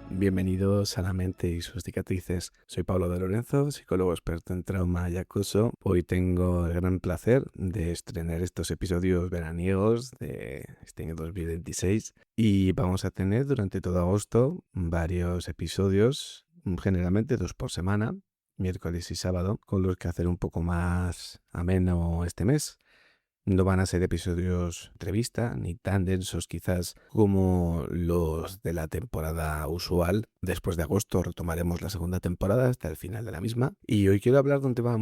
Bienvenidos a La Mente y sus cicatrices. Soy Pablo de Lorenzo, psicólogo experto en trauma y acoso. Hoy tengo el gran placer de estrenar estos episodios veraniegos de este año 2026 y vamos a tener durante todo agosto varios episodios, generalmente 2 por semana, miércoles y sábado, con los que hacer un poco más ameno este mes. No van a ser episodios entrevista, ni tan densos quizás como los de la temporada usual. Después de agosto retomaremos la segunda temporada hasta el final de la misma. Y hoy quiero hablar de un tema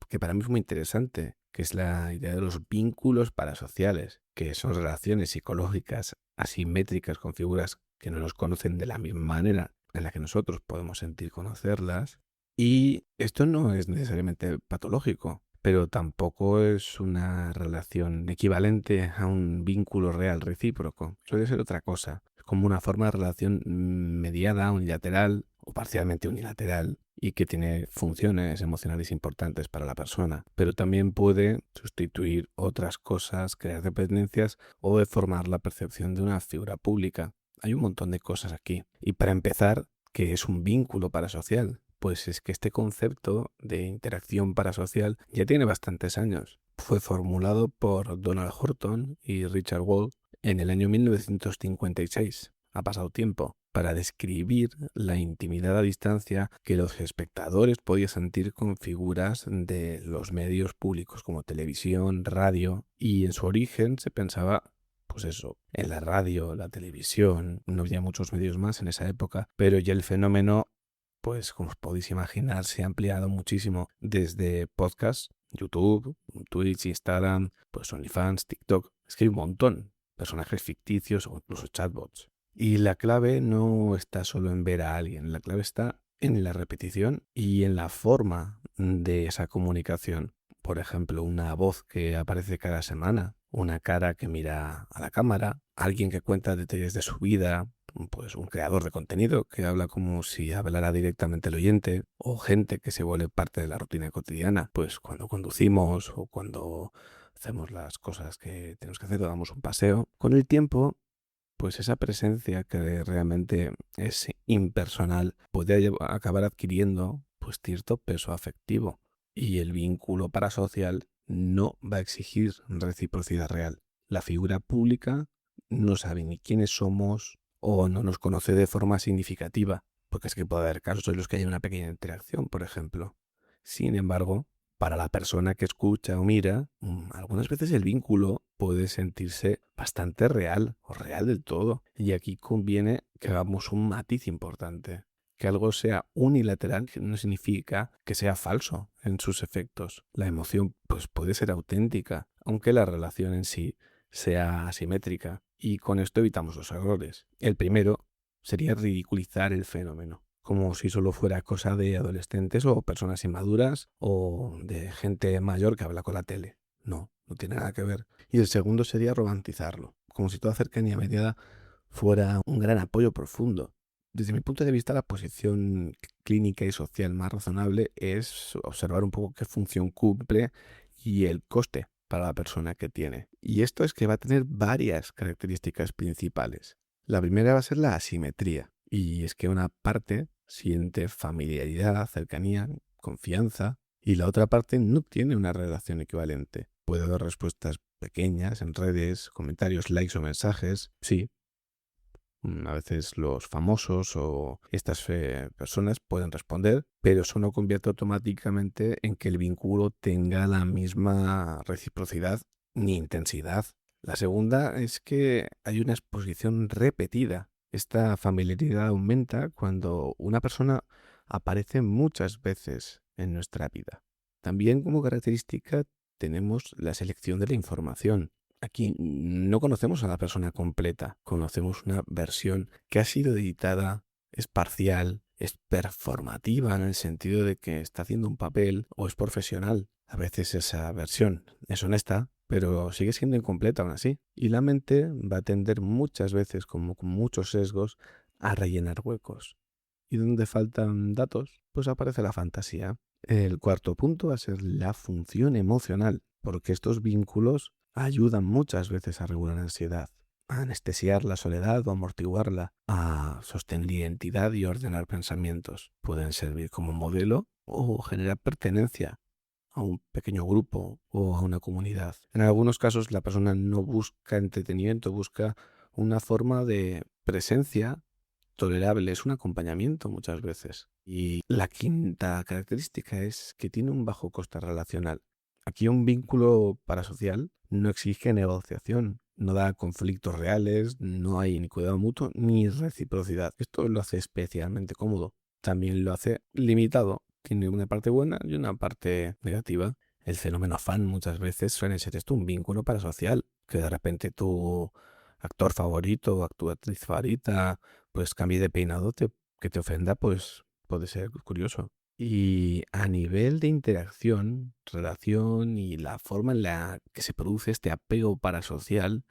que para mí es muy interesante, que es la idea de los vínculos parasociales, que son relaciones psicológicas asimétricas con figuras que no nos conocen de la misma manera en la que nosotros podemos sentir conocerlas. Y esto no es necesariamente patológico, pero tampoco es una relación equivalente a un vínculo real recíproco. Suele ser otra cosa. Es como una forma de relación mediada, unilateral o parcialmente unilateral y que tiene funciones emocionales importantes para la persona, pero también puede sustituir otras cosas, crear dependencias o deformar la percepción de una figura pública. Hay un montón de cosas aquí. Y para empezar, ¿qué es un vínculo parasocial? Pues es que este concepto de interacción parasocial ya tiene bastantes años. Fue formulado por Donald Horton y Richard Wall en el año 1956. Ha pasado tiempo para describir la intimidad a distancia que los espectadores podían sentir con figuras de los medios públicos como televisión, radio, y en su origen se pensaba pues eso, en la radio, la televisión, no había muchos medios más en esa época, pero ya el fenómeno, pues como os podéis imaginar, se ha ampliado muchísimo desde podcasts, YouTube, Twitch, Instagram, pues OnlyFans, TikTok. Es que hay un montón, personajes ficticios o incluso chatbots. Y la clave no está solo en ver a alguien, la clave está en la repetición y en la forma de esa comunicación. Por ejemplo, una voz que aparece cada semana, una cara que mira a la cámara, alguien que cuenta detalles de su vida, pues un creador de contenido que habla como si hablara directamente al oyente, o gente que se vuelve parte de la rutina cotidiana, pues cuando conducimos o cuando hacemos las cosas que tenemos que hacer o damos un paseo. Con el tiempo, pues esa presencia que realmente es impersonal puede acabar adquiriendo pues cierto peso afectivo, y el vínculo parasocial no va a exigir reciprocidad real. La figura pública no sabe ni quiénes somos o no nos conoce de forma significativa, porque es que puede haber casos en los que haya una pequeña interacción, por ejemplo. Sin embargo, para la persona que escucha o mira, algunas veces el vínculo puede sentirse bastante real o real del todo. Y aquí conviene que hagamos un matiz importante. Que algo sea unilateral no significa que sea falso en sus efectos. La emoción pues puede ser auténtica, aunque la relación en sí sea asimétrica. Y con esto evitamos los errores. El primero sería ridiculizar el fenómeno, como si solo fuera cosa de adolescentes o personas inmaduras o de gente mayor que habla con la tele. No tiene nada que ver. Y el segundo sería romantizarlo, como si toda cercanía mediada fuera un gran apoyo profundo. Desde mi punto de vista, la posición clínica y social más razonable es observar un poco qué función cumple y el coste para la persona que tiene. Y esto es que va a tener varias características principales. La primera va a ser la asimetría, y es que una parte siente familiaridad, cercanía, confianza, y la otra parte no tiene una relación equivalente. Puede haber respuestas pequeñas en redes, comentarios, likes o mensajes, sí. A veces los famosos o estas personas pueden responder, pero eso no convierte automáticamente en que el vínculo tenga la misma reciprocidad ni intensidad. La segunda es que hay una exposición repetida. Esta familiaridad aumenta cuando una persona aparece muchas veces en nuestra vida. También como característica tenemos la selección de la información. Aquí no conocemos a la persona completa, conocemos una versión que ha sido editada, es parcial, es performativa en el sentido de que está haciendo un papel o es profesional. A veces esa versión es honesta, pero sigue siendo incompleta aún así. Y la mente va a tender muchas veces, como con muchos sesgos, a rellenar huecos. Y donde faltan datos, pues aparece la fantasía. El cuarto punto va a ser la función emocional, porque estos vínculos ayudan muchas veces a regular la ansiedad, a anestesiar la soledad o amortiguarla, a sostener identidad y ordenar pensamientos. Pueden servir como modelo o generar pertenencia a un pequeño grupo o a una comunidad. En algunos casos la persona no busca entretenimiento, busca una forma de presencia tolerable, es un acompañamiento muchas veces. Y la quinta característica es que tiene un bajo coste relacional. Aquí un vínculo parasocial no exige negociación, no da conflictos reales, no hay ni cuidado mutuo ni reciprocidad. Esto lo hace especialmente cómodo. También lo hace limitado. Tiene una parte buena y una parte negativa. El fenómeno fan muchas veces suele ser esto un vínculo parasocial, que de repente tu actor favorito o actriz favorita pues cambie de peinado, que te ofenda, pues puede ser curioso. Y a nivel de interacción, relación y la forma en la que se produce este apego parasocial,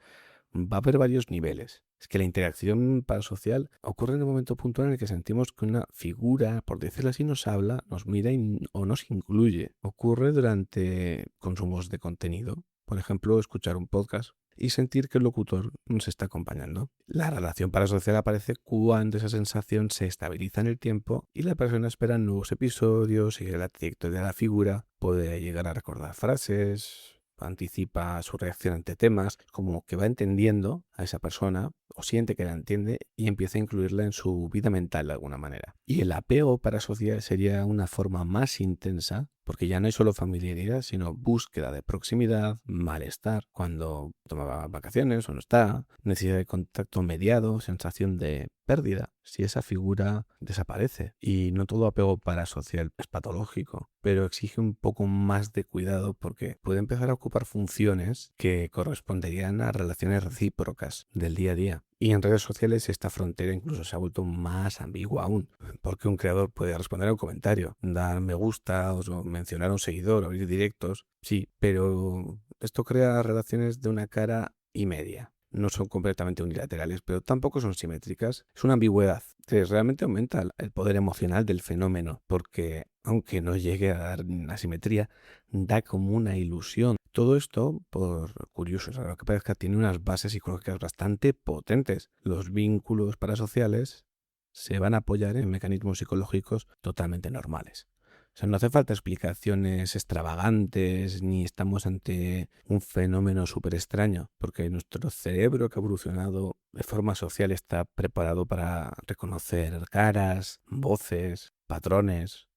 va a haber varios niveles. Es que la interacción parasocial ocurre en el momento puntual en el que sentimos que una figura, por decirlo así, nos habla, nos mira o nos incluye. Ocurre durante consumos de contenido. Por ejemplo, escuchar un podcast y sentir que el locutor nos está acompañando. La relación parasocial aparece cuando esa sensación se estabiliza en el tiempo y la persona espera nuevos episodios y la trayectoria de la figura puede llegar a recordar frases, anticipa su reacción ante temas, como que va entendiendo a esa persona o siente que la entiende y empieza a incluirla en su vida mental de alguna manera. Y el apego parasocial sería una forma más intensa porque ya no hay solo familiaridad, sino búsqueda de proximidad, malestar cuando toma vacaciones o no está, necesidad de contacto mediado, sensación de pérdida si esa figura desaparece. Y no todo apego parasocial es patológico, pero exige un poco más de cuidado porque puede empezar a ocupar funciones que corresponderían a relaciones recíprocas del día a día. Y en redes sociales esta frontera incluso se ha vuelto más ambigua aún, porque un creador puede responder a un comentario, dar me gusta o mencionar a un seguidor, abrir directos, sí, pero esto crea relaciones de una cara y media. No son completamente unilaterales, pero tampoco son simétricas. Es una ambigüedad que realmente aumenta el poder emocional del fenómeno, porque aunque no llegue a dar una simetría, da como una ilusión. Todo esto, por curioso y raro que parezca, tiene unas bases psicológicas bastante potentes. Los vínculos parasociales se van a apoyar en mecanismos psicológicos totalmente normales. O sea, no hace falta explicaciones extravagantes ni estamos ante un fenómeno súper extraño, porque nuestro cerebro que ha evolucionado de forma social está preparado para reconocer caras, voces, patrones,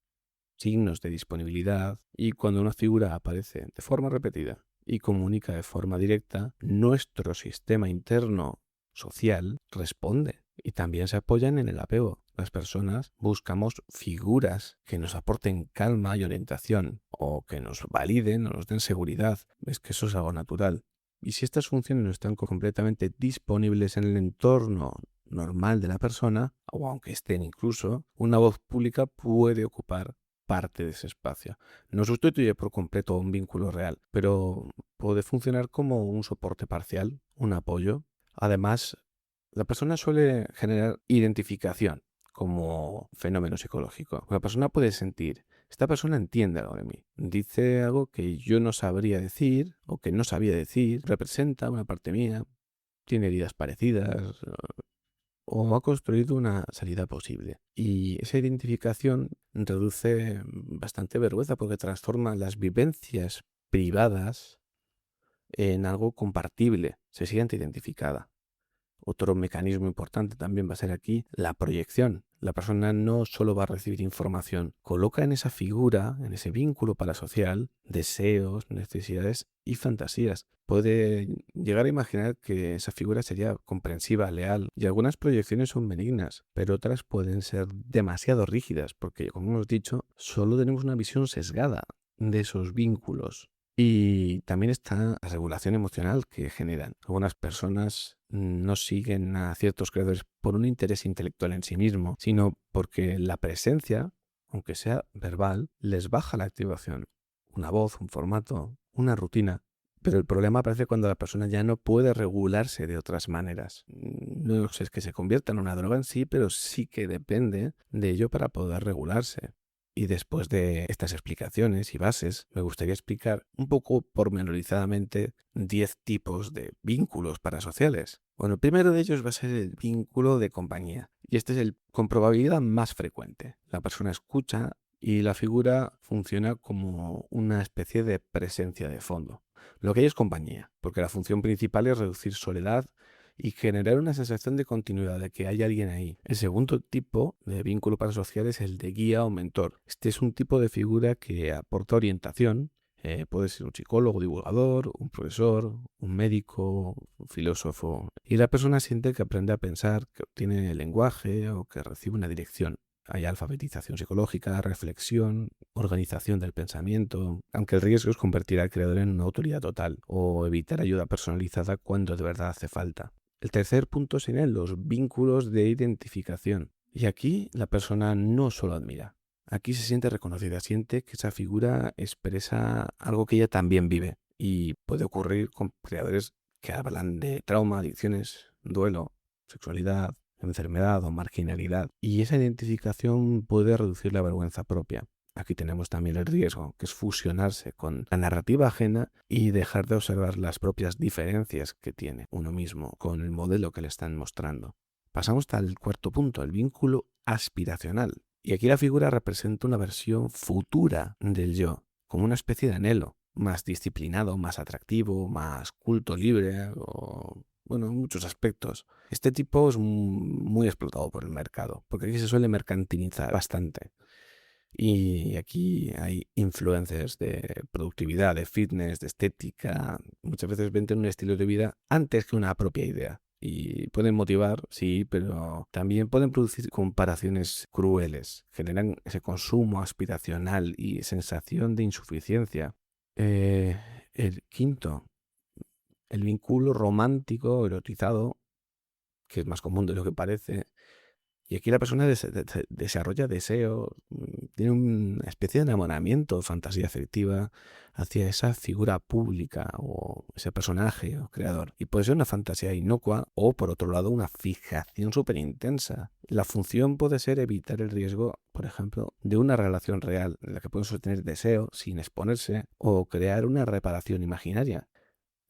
signos de disponibilidad, y cuando una figura aparece de forma repetida y comunica de forma directa, nuestro sistema interno social responde y también se apoyan en el apego. Las personas buscamos figuras que nos aporten calma y orientación o que nos validen o nos den seguridad. Es que eso es algo natural. Y si estas funciones no están completamente disponibles en el entorno normal de la persona, o aunque estén incluso, una voz pública puede ocupar parte de ese espacio. No sustituye por completo un vínculo real, pero puede funcionar como un soporte parcial, un apoyo. Además, la persona suele generar identificación como fenómeno psicológico. La persona puede sentir, esta persona entiende algo de mí, dice algo que yo no sabría decir o que no sabía decir, representa una parte mía, tiene heridas parecidas, o ha construido una salida posible. Y esa identificación reduce bastante vergüenza porque transforma las vivencias privadas en algo compartible, se siente identificada. Otro mecanismo importante también va a ser aquí la proyección. La persona no solo va a recibir información, coloca en esa figura, en ese vínculo parasocial, deseos, necesidades y fantasías. Puede llegar a imaginar que esa figura sería comprensiva, leal, y algunas proyecciones son benignas, pero otras pueden ser demasiado rígidas, porque como hemos dicho, solo tenemos una visión sesgada de esos vínculos. Y también está la regulación emocional que generan. Algunas personas no siguen a ciertos creadores por un interés intelectual en sí mismo, sino porque la presencia, aunque sea verbal, les baja la activación. Una voz, un formato, una rutina. Pero el problema aparece cuando la persona ya no puede regularse de otras maneras. No es que se convierta en una droga en sí, pero sí que depende de ello para poder regularse. Y después de estas explicaciones y bases, me gustaría explicar un poco pormenorizadamente 10 tipos de vínculos parasociales. Bueno, el primero de ellos va a ser el vínculo de compañía. Y este es el con probabilidad más frecuente. La persona escucha y la figura funciona como una especie de presencia de fondo. Lo que hay es compañía, porque la función principal es reducir soledad y generar una sensación de continuidad, de que hay alguien ahí. El segundo tipo de vínculo parasocial es el de guía o mentor. Este es un tipo de figura que aporta orientación. Puede ser un psicólogo, divulgador, un profesor, un médico, un filósofo. Y la persona siente que aprende a pensar, que obtiene lenguaje o que recibe una dirección. Hay alfabetización psicológica, reflexión, organización del pensamiento, aunque el riesgo es convertir al creador en una autoridad total o evitar ayuda personalizada cuando de verdad hace falta. El tercer punto serían los vínculos de identificación. Y aquí la persona no solo admira, aquí se siente reconocida, siente que esa figura expresa algo que ella también vive. Y puede ocurrir con creadores que hablan de trauma, adicciones, duelo, sexualidad, enfermedad o marginalidad. Y esa identificación puede reducir la vergüenza propia. Aquí tenemos también el riesgo, que es fusionarse con la narrativa ajena y dejar de observar las propias diferencias que tiene uno mismo con el modelo que le están mostrando. Pasamos al cuarto punto, el vínculo aspiracional. Y aquí la figura representa una versión futura del yo, como una especie de anhelo, más disciplinado, más atractivo, más culto libre, o bueno, en muchos aspectos. Este tipo es muy explotado por el mercado, porque aquí se suele mercantilizar bastante. Y aquí hay influencers de productividad, de fitness, de estética. Muchas veces venden un estilo de vida antes que una propia idea. Y pueden motivar, sí, pero también pueden producir comparaciones crueles. Generan ese consumo aspiracional y sensación de insuficiencia. Eh, el quinto, el vínculo romántico, erotizado, que es más común de lo que parece. Y aquí la persona desarrolla deseo, tiene una especie de enamoramiento, fantasía afectiva hacia esa figura pública o ese personaje o creador. Y puede ser una fantasía inocua o, por otro lado, una fijación súper intensa. La función puede ser evitar el riesgo, por ejemplo, de una relación real en la que pueden sostener deseo sin exponerse o crear una reparación imaginaria.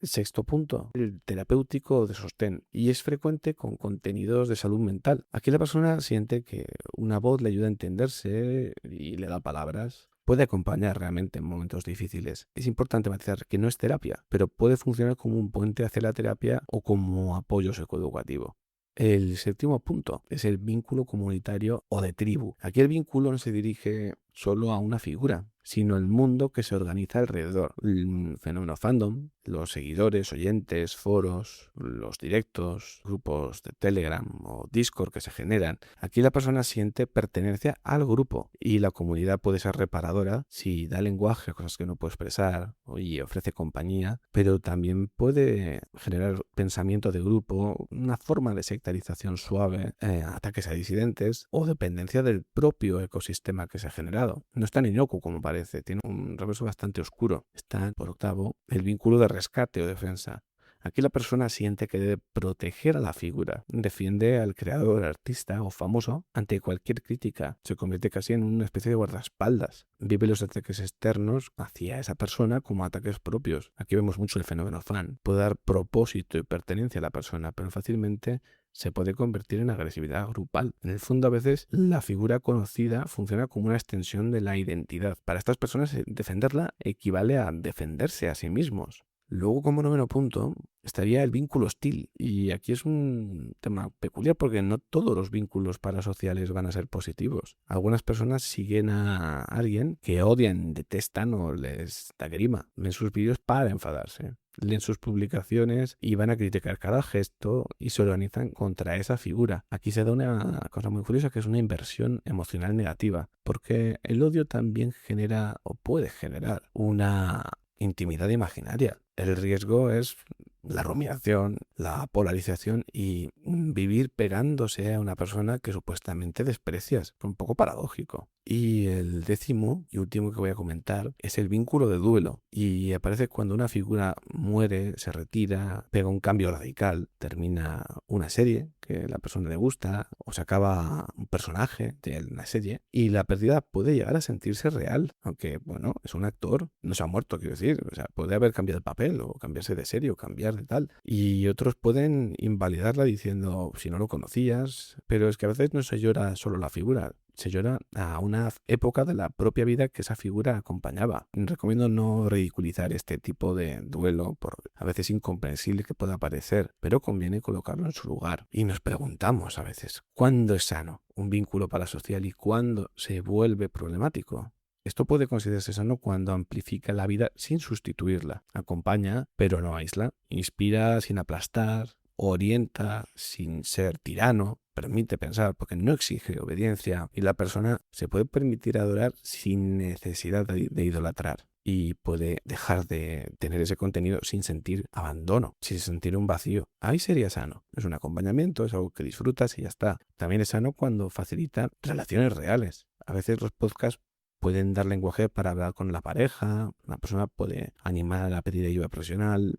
El sexto punto, el terapéutico de sostén, y es frecuente con contenidos de salud mental. Aquí la persona siente que una voz le ayuda a entenderse y le da palabras. Puede acompañar realmente en momentos difíciles. Es importante matizar que no es terapia, pero puede funcionar como un puente hacia la terapia o como apoyo psicoeducativo. El séptimo punto es el vínculo comunitario o de tribu. Aquí el vínculo no se dirige solo a una figura, sino el mundo que se organiza alrededor. El fenómeno fandom, los seguidores, oyentes, foros, los directos, grupos de Telegram o Discord que se generan. Aquí la persona siente pertenencia al grupo y la comunidad puede ser reparadora si da lenguaje a cosas que no puede expresar y ofrece compañía, pero también puede generar pensamiento de grupo, una forma de sectarización suave, ataques a disidentes o dependencia del propio ecosistema que se ha generado. No es tan inocuo como parece, tiene un reverso bastante oscuro. Está, por octavo, el vínculo de rescate o defensa. Aquí la persona siente que debe proteger a la figura, defiende al creador, artista o famoso ante cualquier crítica, se convierte casi en una especie de guardaespaldas. Vive los ataques externos hacia esa persona como ataques propios. Aquí vemos mucho el fenómeno fan. Puede dar propósito y pertenencia a la persona, pero fácilmente se puede convertir en agresividad grupal. En el fondo, a veces la figura conocida funciona como una extensión de la identidad. Para estas personas, defenderla equivale a defenderse a sí mismos. Luego, como noveno punto, estaría el vínculo hostil. Y aquí es un tema peculiar porque no todos los vínculos parasociales van a ser positivos. Algunas personas siguen a alguien que odian, detestan o les da grima. Ven sus vídeos para enfadarse. Leen sus publicaciones y van a criticar cada gesto y se organizan contra esa figura. Aquí se da una cosa muy curiosa, que es una inversión emocional negativa, porque el odio también genera o puede generar una intimidad imaginaria. El riesgo es la rumiación, la polarización y vivir pegándose a una persona que supuestamente desprecias. Es un poco paradójico. Y el 10º y último que voy a comentar es el vínculo de duelo. Y aparece cuando una figura muere, se retira, pega un cambio radical, termina una serie que la persona le gusta o se acaba un personaje de la serie y la pérdida puede llegar a sentirse real, aunque bueno, es un actor, no se ha muerto, quiero decir, o sea, puede haber cambiado el papel o cambiarse de serie o cambiar de tal. Y otros pueden invalidarla diciendo si no lo conocías, pero es que a veces no se llora solo la figura, se llora a una época de la propia vida que esa figura acompañaba. Recomiendo no ridiculizar este tipo de duelo, por a veces incomprensible que pueda parecer, pero conviene colocarlo en su lugar. Y nos preguntamos a veces, ¿cuándo es sano un vínculo parasocial y cuándo se vuelve problemático? Esto puede considerarse sano cuando amplifica la vida sin sustituirla, acompaña pero no aísla, inspira sin aplastar, orienta sin ser tirano, permite pensar porque no exige obediencia y la persona se puede permitir adorar sin necesidad de idolatrar y puede dejar de tener ese contenido sin sentir abandono, sin sentir un vacío. Ahí sería sano. Es un acompañamiento, es algo que disfrutas y ya está. También es sano cuando facilita relaciones reales. A veces los podcasts pueden dar lenguaje para hablar con la pareja, una persona puede animar a pedir ayuda profesional,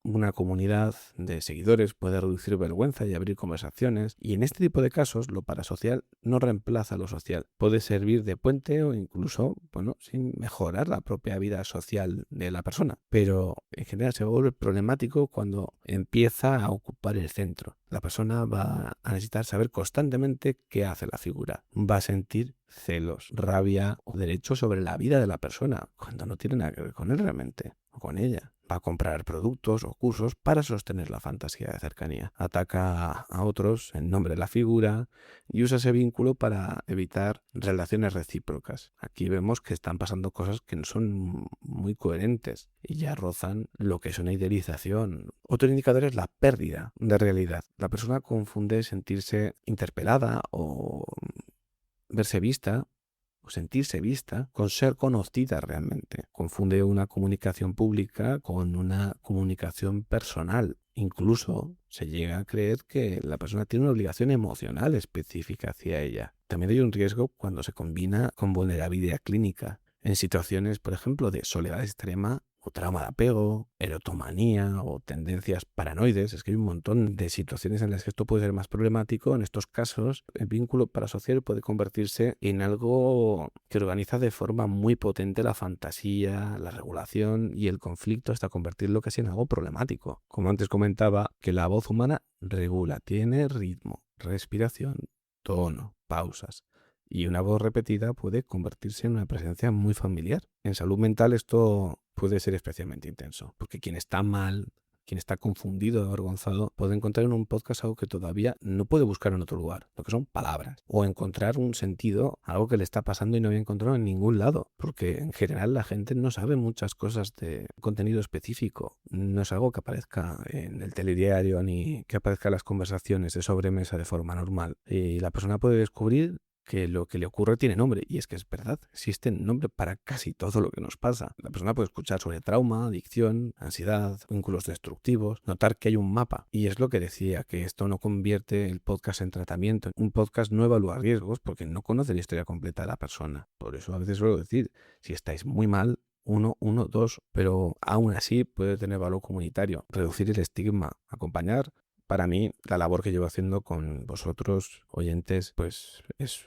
una comunidad de seguidores puede reducir vergüenza y abrir conversaciones, y en este tipo de casos lo parasocial no reemplaza lo social, puede servir de puente o incluso, bueno, sin mejorar la propia vida social de la persona, pero en general se vuelve problemático cuando empieza a ocupar el centro. La persona va a necesitar saber constantemente qué hace la figura, va a sentir celos, rabia o derecho sobre la vida de la persona, cuando no tiene nada que ver con él realmente o con ella. Va a comprar productos o cursos para sostener la fantasía de cercanía. Ataca a otros en nombre de la figura y usa ese vínculo para evitar relaciones recíprocas. Aquí vemos que están pasando cosas que no son muy coherentes y ya rozan lo que es una idealización. Otro indicador es la pérdida de realidad. La persona confunde sentirse interpelada o verse vista o sentirse vista con ser conocida realmente. Confunde una comunicación pública con una comunicación personal. Incluso se llega a creer que la persona tiene una obligación emocional específica hacia ella. También hay un riesgo cuando se combina con vulnerabilidad clínica. En situaciones, por ejemplo, de soledad extrema o trauma de apego, erotomanía o tendencias paranoides. Es que hay un montón de situaciones en las que esto puede ser más problemático. En estos casos, el vínculo parasocial puede convertirse en algo que organiza de forma muy potente la fantasía, la regulación y el conflicto hasta convertirlo casi en algo problemático. Como antes comentaba, que la voz humana regula, tiene ritmo, respiración, tono, pausas. Y una voz repetida puede convertirse en una presencia muy familiar. En salud mental esto puede ser especialmente intenso, porque quien está mal, quien está confundido, avergonzado, puede encontrar en un podcast algo que todavía no puede buscar en otro lugar, lo que son palabras, o encontrar un sentido, algo que le está pasando y no había encontrado en ningún lado, porque en general la gente no sabe muchas cosas de contenido específico, no es algo que aparezca en el telediario ni que aparezca en las conversaciones de sobremesa de forma normal, y la persona puede descubrir que lo que le ocurre tiene nombre, y es que es verdad, existe nombre para casi todo lo que nos pasa. La persona puede escuchar sobre trauma, adicción, ansiedad, vínculos destructivos, notar que hay un mapa, y es lo que decía, que esto no convierte el podcast en tratamiento. Un podcast no evalúa riesgos porque no conoce la historia completa de la persona. Por eso a veces suelo decir, si estáis muy mal, 1, 2, pero aún así puede tener valor comunitario, reducir el estigma, acompañar. Para mí, la labor que llevo haciendo con vosotros, oyentes, pues es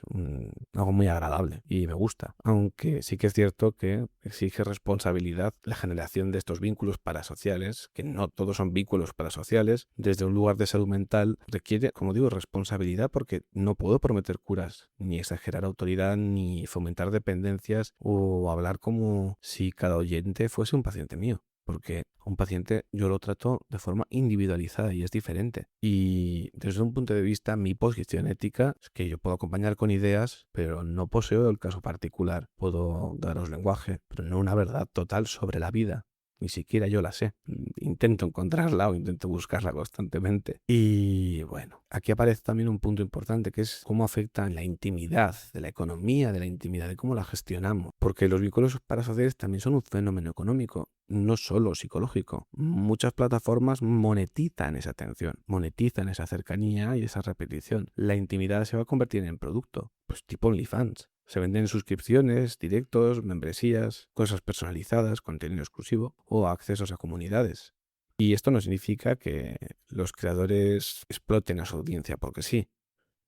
algo muy agradable y me gusta. Aunque sí que es cierto que exige responsabilidad la generación de estos vínculos parasociales, que no todos son vínculos parasociales. Desde un lugar de salud mental requiere, como digo, responsabilidad porque no puedo prometer curas, ni exagerar autoridad, ni fomentar dependencias o hablar como si cada oyente fuese un paciente mío. Porque un paciente yo lo trato de forma individualizada y es diferente. Y desde un punto de vista, mi posición ética es que yo puedo acompañar con ideas, pero no poseo el caso particular. Puedo daros lenguaje, pero no una verdad total sobre la vida. ni siquiera yo la sé. Intento encontrarla o intento buscarla constantemente. Y bueno, aquí aparece también un punto importante, que es cómo afecta en la intimidad, de la economía de la intimidad, de cómo la gestionamos. Porque los vínculos parasociales también son un fenómeno económico, no solo psicológico. Muchas plataformas monetizan esa atención, monetizan esa cercanía y esa repetición. La intimidad se va a convertir en producto, pues tipo OnlyFans. Se venden suscripciones, directos, membresías, cosas personalizadas, contenido exclusivo o accesos a comunidades. Y esto no significa que los creadores exploten a su audiencia porque sí.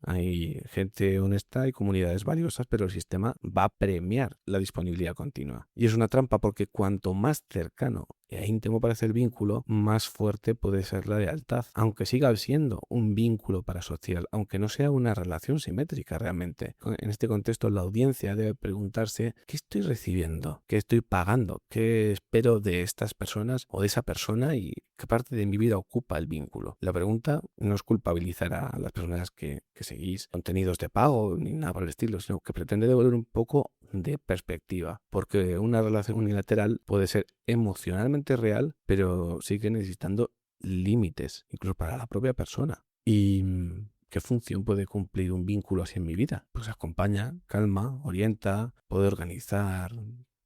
Hay gente honesta y comunidades valiosas, pero el sistema va a premiar la disponibilidad continua. Y es una trampa porque cuanto más cercano e íntimo parece el vínculo, más fuerte puede ser la lealtad. Aunque siga siendo un vínculo parasocial, aunque no sea una relación simétrica realmente. En este contexto, la audiencia debe preguntarse: ¿qué estoy recibiendo? ¿Qué estoy pagando? ¿Qué espero de estas personas o de esa persona? ¿Y qué parte de mi vida ocupa el vínculo? La pregunta no es culpabilizar a las personas que seguís contenidos de pago ni nada por el estilo, sino que pretende devolver un poco de perspectiva, porque una relación unilateral puede ser emocionalmente real, pero sigue necesitando límites, incluso para la propia persona. ¿Y qué función puede cumplir un vínculo así en mi vida? Pues acompaña, calma, orienta, puede organizar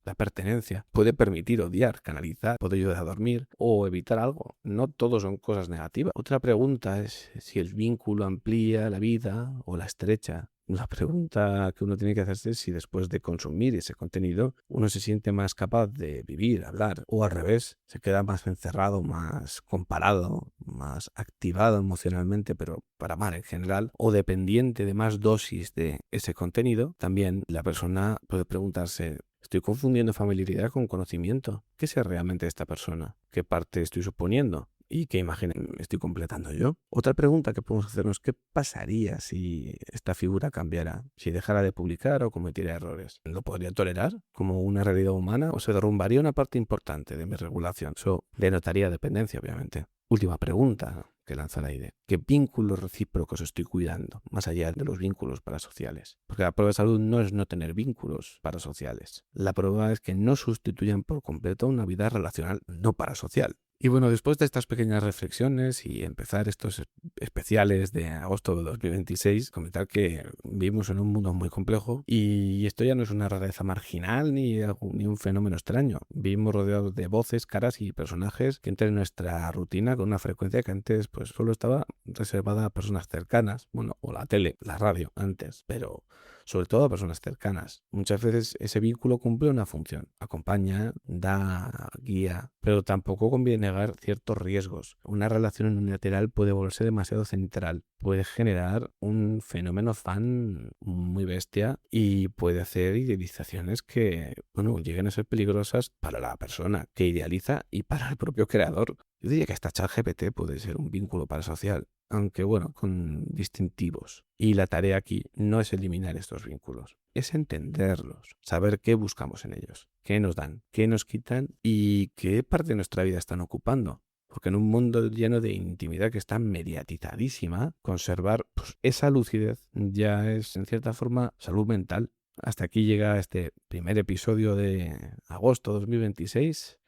la pertenencia, puede permitir odiar, canalizar, puede ayudar a dormir o evitar algo. No todo son cosas negativas. Otra pregunta es si el vínculo amplía la vida o la estrecha. La pregunta que uno tiene que hacerse es si después de consumir ese contenido uno se siente más capaz de vivir, hablar, o al revés, se queda más encerrado, más comparado, más activado emocionalmente, pero para mal en general, o dependiente de más dosis de ese contenido. También la persona puede preguntarse: ¿estoy confundiendo familiaridad con conocimiento? ¿Qué sé realmente de esta persona? ¿Qué parte estoy suponiendo? ¿Y qué imagen estoy completando yo? Otra pregunta que podemos hacernos: ¿qué pasaría si esta figura cambiara? Si dejara de publicar o cometiera errores. ¿Lo podría tolerar como una realidad humana o se derrumbaría una parte importante de mi regulación? Eso denotaría dependencia, obviamente. Última pregunta que lanza la idea: ¿qué vínculos recíprocos estoy cuidando, más allá de los vínculos parasociales? Porque la prueba de salud no es no tener vínculos parasociales. La prueba es que no sustituyan por completo una vida relacional no parasocial. Y bueno, después de estas pequeñas reflexiones y empezar estos especiales de agosto de 2026, comentar que vivimos en un mundo muy complejo y esto ya no es una rareza marginal ni un fenómeno extraño. Vivimos rodeados de voces, caras y personajes que entran en nuestra rutina con una frecuencia que antes pues solo estaba reservada a personas cercanas, bueno, o la tele, la radio antes, pero sobre todo a personas cercanas. Muchas veces ese vínculo cumple una función: acompaña, da, guía, pero tampoco conviene negar ciertos riesgos. Una relación unilateral puede volverse demasiado central, puede generar un fenómeno fan muy bestia y puede hacer idealizaciones que, bueno, lleguen a ser peligrosas para la persona que idealiza y para el propio creador. Yo diría que hasta ChatGPT puede ser un vínculo parasocial, aunque bueno, con distintivos. Y la tarea aquí no es eliminar estos vínculos, es entenderlos, saber qué buscamos en ellos, qué nos dan, qué nos quitan y qué parte de nuestra vida están ocupando. Porque en un mundo lleno de intimidad que está mediatizadísima, conservar esa lucidez ya es, en cierta forma, salud mental. Hasta aquí llega este primer episodio de agosto 2026.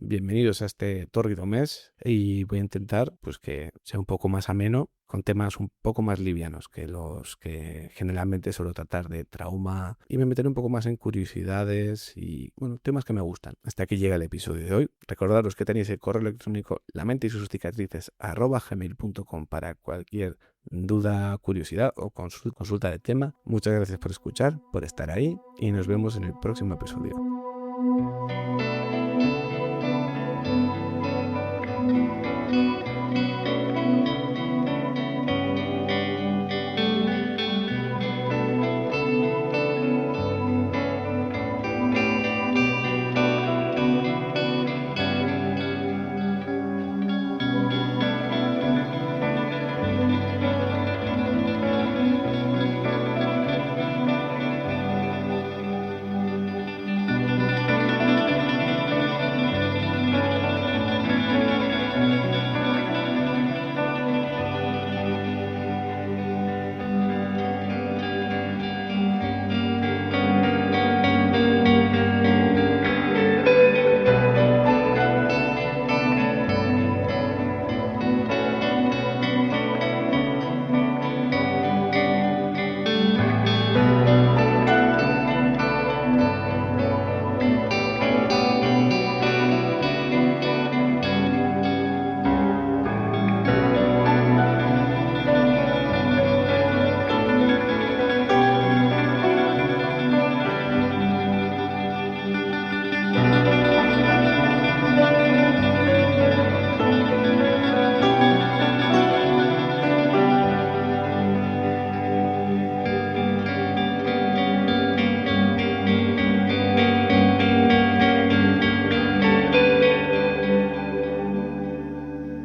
Bienvenidos a este tórrido mes y voy a intentar pues que sea un poco más ameno, con temas un poco más livianos que los que generalmente suelo tratar de trauma, y me meteré un poco más en curiosidades y bueno, temas que me gustan. Hasta aquí llega el episodio de hoy. Recordaros que tenéis el correo electrónico lamentesysuscicatrices@gmail.com para cualquier duda, curiosidad o consulta de tema. Muchas gracias por escuchar, por estar ahí y nos vemos en el próximo episodio.